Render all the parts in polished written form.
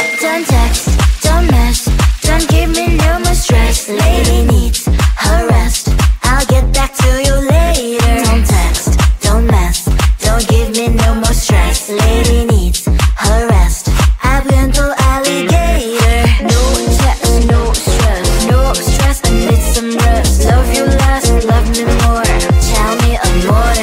Don't text, don't mess, don't give me no more stress. Lady needs her rest, I'll get back to you later. Don't text, don't mess, don't give me no more stress. Lady needs her rest, I've been to alligator. No text, no stress, no stress, I need some rest. Love you less, love me more, tell me amore.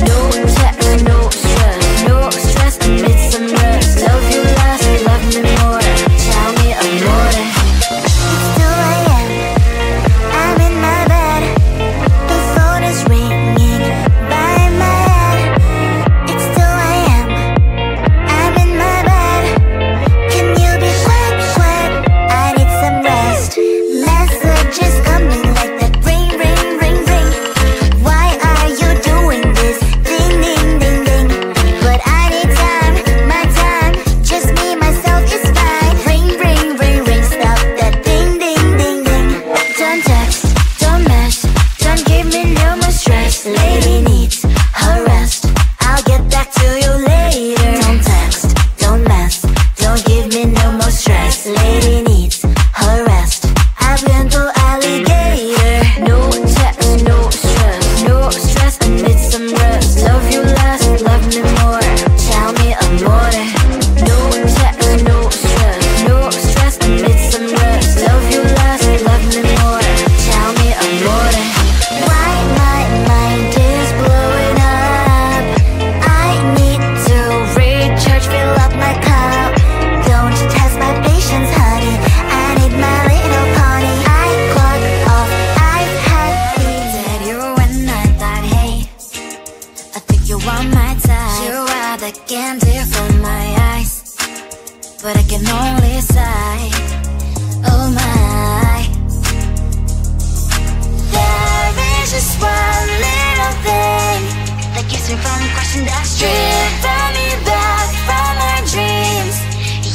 No text, no stress, no stress, I need some rest. Love you less, love me more, tell me amore. It's 2 a.m., I'm in my bed, the phone is ringing by my head. It's 2 a.m., I'm in my bed, can you be quick, quick, I need some rest. Messages coming like that, ring, ring, ring, ring. Why are you doing this? Ding, ding, ding, ding. But I need time, my time, just me, myself is fine. Ring, ring, ring, ring, stop that ding, ding, ding, ding. Don't text, don't mess, don't give me no more stress. Lady needs her rest, I'll get back to you later. Don't text, don't mess, don't give me no more stress. Lady needs her rest, I've been to alligator. No text, no stress, no stress, I need some rest. Love you less, love me more, tell me amore. No text, no stress, no stress, I need some rest. Love you less, love me more, tell me amore. Why my mind is blowing up, I need to recharge, fill up my cup. Don't test my patience, honey, I need my little pony. I clock off, I've had said you when I thought, hey, I think you want my time. You are the candy for my eyes, but I can only sigh, oh my. There is just one little thing that keeps me from crossing that street. Drive me back from our dreams,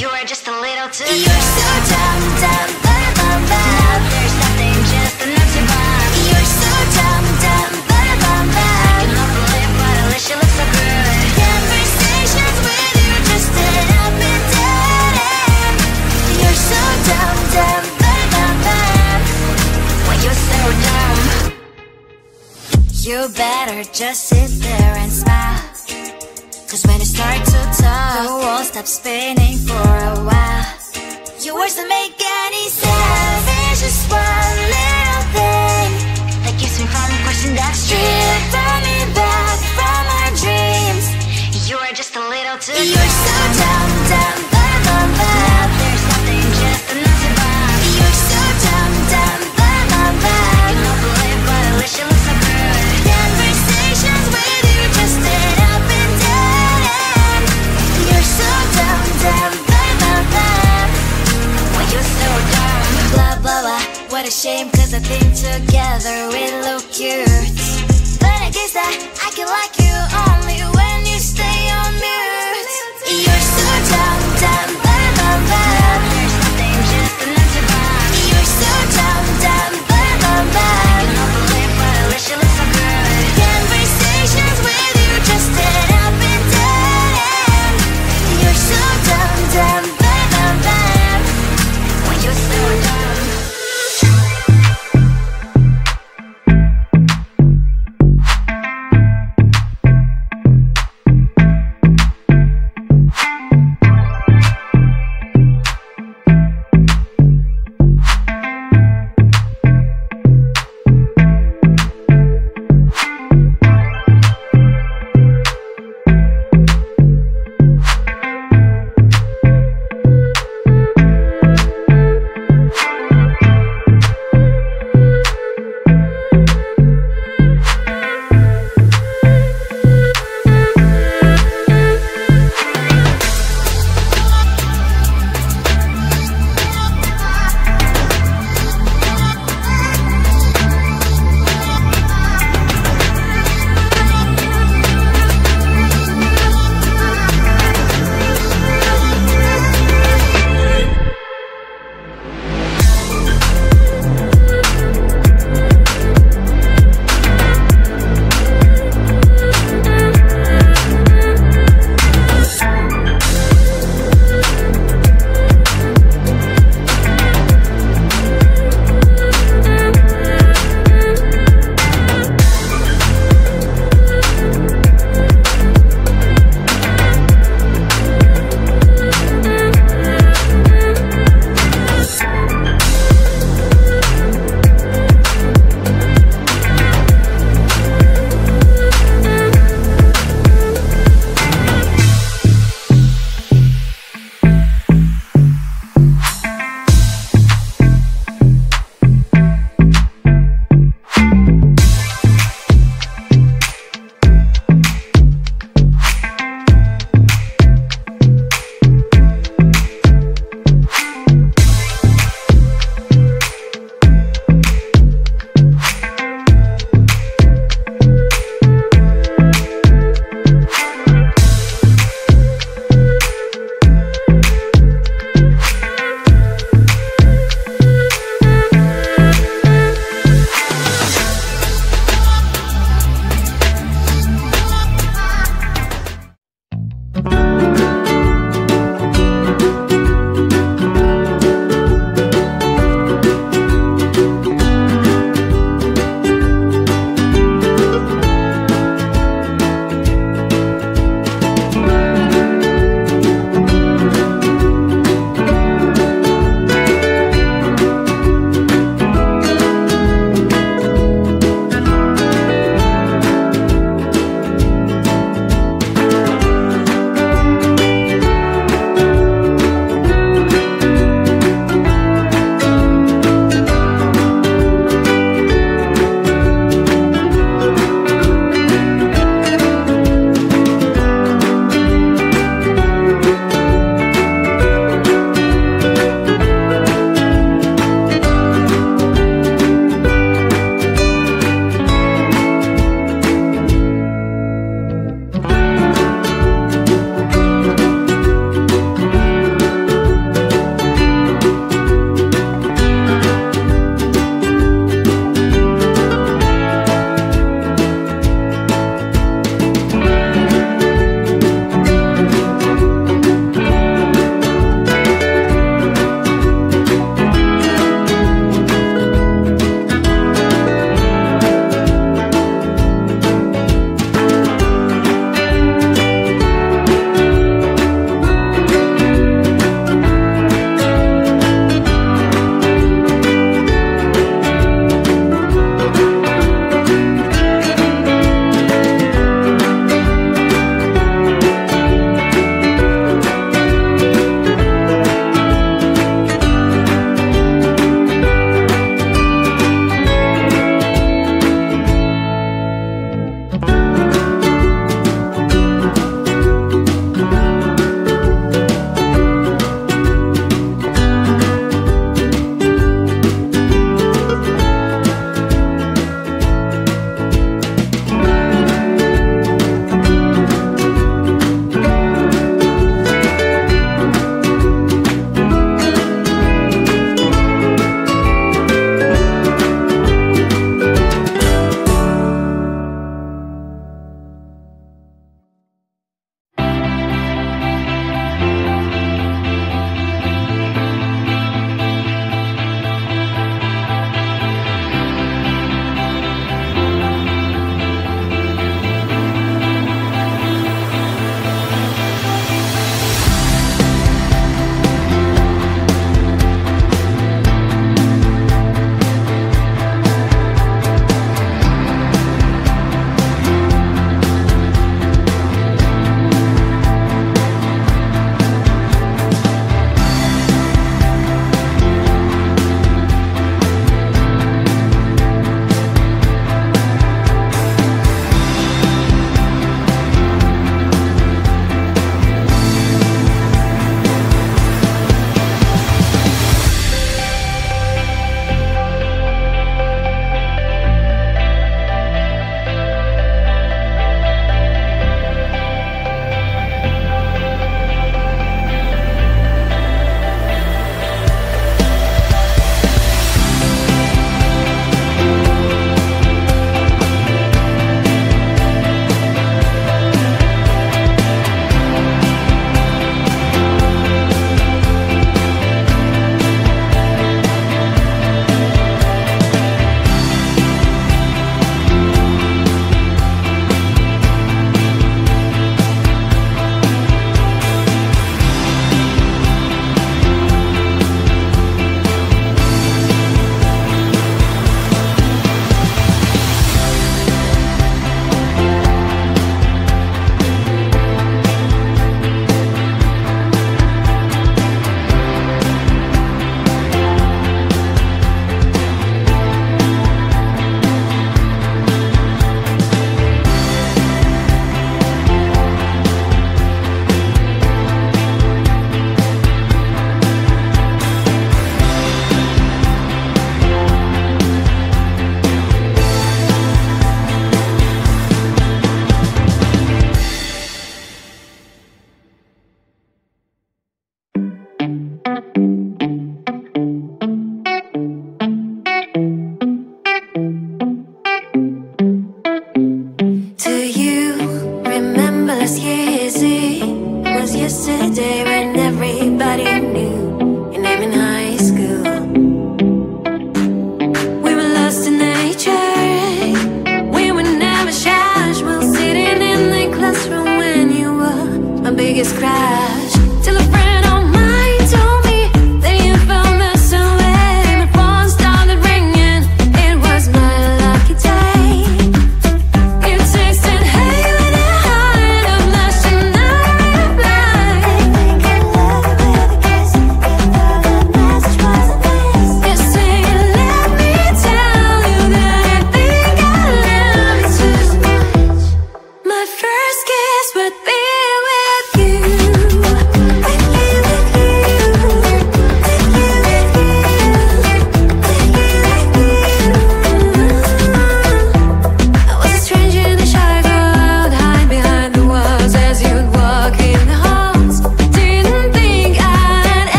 you are just a little too good. You're so dumb, dumb, bum, bum, bum. Now there's nothing, just an empty bomb. You're so dumb, dumb, bum, bum, bum. I can not believe but at least you look so good. Conversations with you just an up and down end. You're so dumb, dumb, bum, bum, bum. Why you're so dumb? You better just sit there and smile, cause when you start to talk, the world stops spinning for a while. Your words don't make any sense. There's just one little thing that keeps me from crossing that street. Pull me back from our dreams, you are just a little too good. You're so dumb, dumb, bum, bum, bum. Now there's nothing, just an empty bomb. You're so dumb, dumb, bum, bum, bum. I cannot believe but at least you look so good. Conversations with you just an up and down end. You're so dumb, dumb, bum, bum, bum. Why you're so dumb? Blah, blah, blah. What a shame, cause I think together we look cute. But I guess that I can like you only when you stay on mute. You're so dumb, dumb, bum, bum, bum. There's nothing, just an empty bomb. You're so dumb, dumb, bum, bum, bum. I cannot believe but at least you look so good. Conversations with you just an up and down end. You're so dumb, dumb, bum, bum, bum. Why you're so dumb?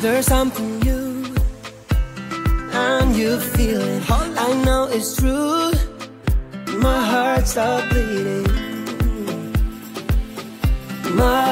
There's something new, and you feel it. I know it's true. My heart stopped bleeding. My